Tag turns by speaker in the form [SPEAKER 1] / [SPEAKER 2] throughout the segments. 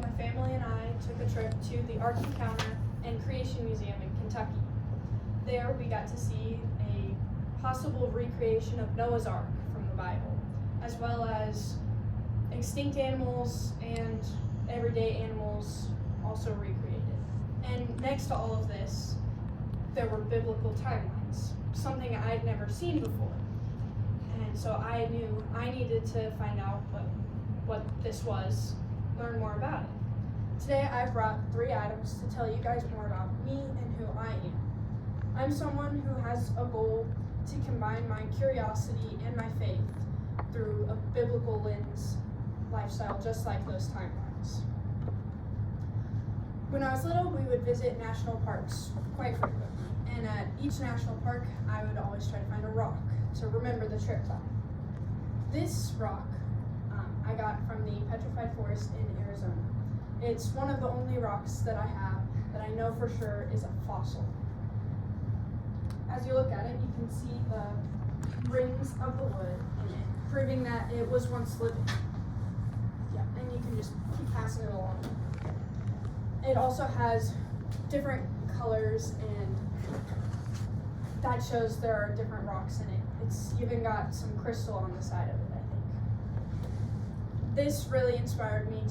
[SPEAKER 1] my family and I took a trip to the Ark Encounter and Creation Museum in Kentucky. There we got to see a possible recreation of Noah's Ark from the Bible, as well as extinct animals and everyday animals also recreated. And next to all of this, there were biblical timelines, something I'd never seen before. And so I knew I needed to find out what this was, learn more about it. Today I've brought 3 items to tell you guys more about me and who I am. I'm someone who has a goal to combine my curiosity and my faith through a biblical lens lifestyle, just like those timelines. When I was little, we would visit national parks quite frequently, and at each national park, I would always try to find a rock to remember the trip by. This rock I got from the Petrified Forest in Arizona. It's one of the only rocks that I have that I know for sure is a fossil. As you look at it, you can see the rings of the wood in it, proving that it was once living. Yeah, and you can just keep passing it along. It also has different colors, and that shows there are different rocks in it. It's even got some crystal on the side of it, I think. This really inspired me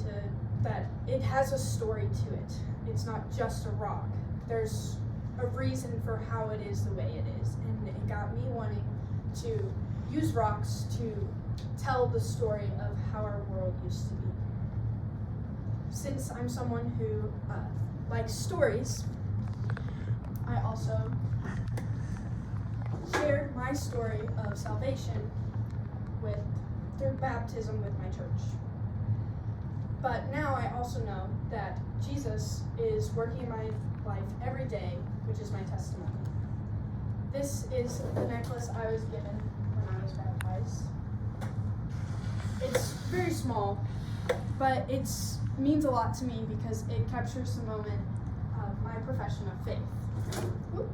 [SPEAKER 1] that it has a story to it. It's not just a rock. There's a reason for how it is the way it is, and it got me wanting to use rocks to tell the story of how our world used to be. Since I'm someone who likes stories, I also shared my story of salvation through baptism with my church. But now I also know that Jesus is working in my life every day, which is my testimony. This is the necklace I was given when I was baptized. It's very small, but it means a lot to me because it captures the moment of my profession of faith. Whoop.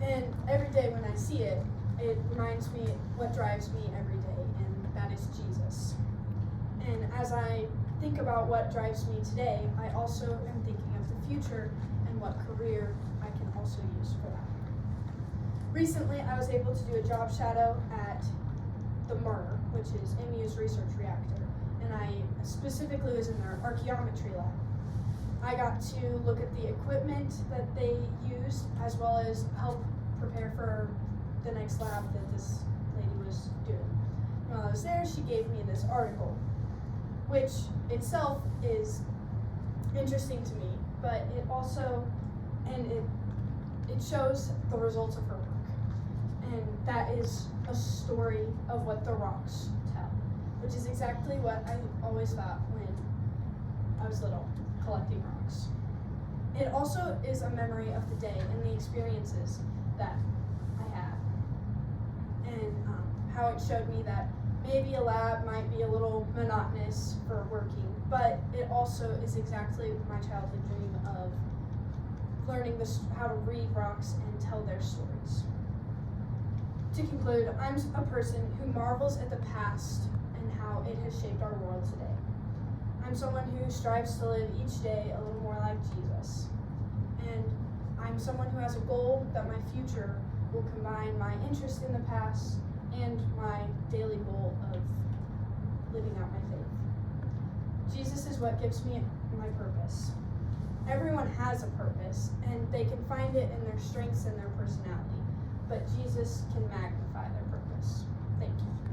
[SPEAKER 1] And every day when I see it, it reminds me what drives me every day, and that is Jesus. And as I think about what drives me today, I also am thinking of the future and what career I can also use for that. Recently, I was able to do a job shadow at the MUR, which is MU's research reactor, and I specifically was in their archaeometry lab. I got to look at the equipment that they used, as well as help prepare for the next lab that this lady was doing. While I was there, she gave me this article, which itself is interesting to me, but it also, it shows the results of her work. And that is a story of what the rocks tell, which is exactly what I always thought when I was little, collecting rocks. It also is a memory of the day and the experiences that I had, and how it showed me that maybe a lab might be a little monotonous for working, but it also is exactly my childhood dream of learning how to read rocks and tell their stories. To conclude, I'm a person who marvels at the past and how it has shaped our world today. I'm someone who strives to live each day a little more like Jesus. And I'm someone who has a goal that my future will combine my interest in the past and my daily goal of living out my faith. Jesus is what gives me my purpose. Everyone has a purpose, and they can find it in their strengths and their personality, but Jesus can magnify their purpose. Thank you.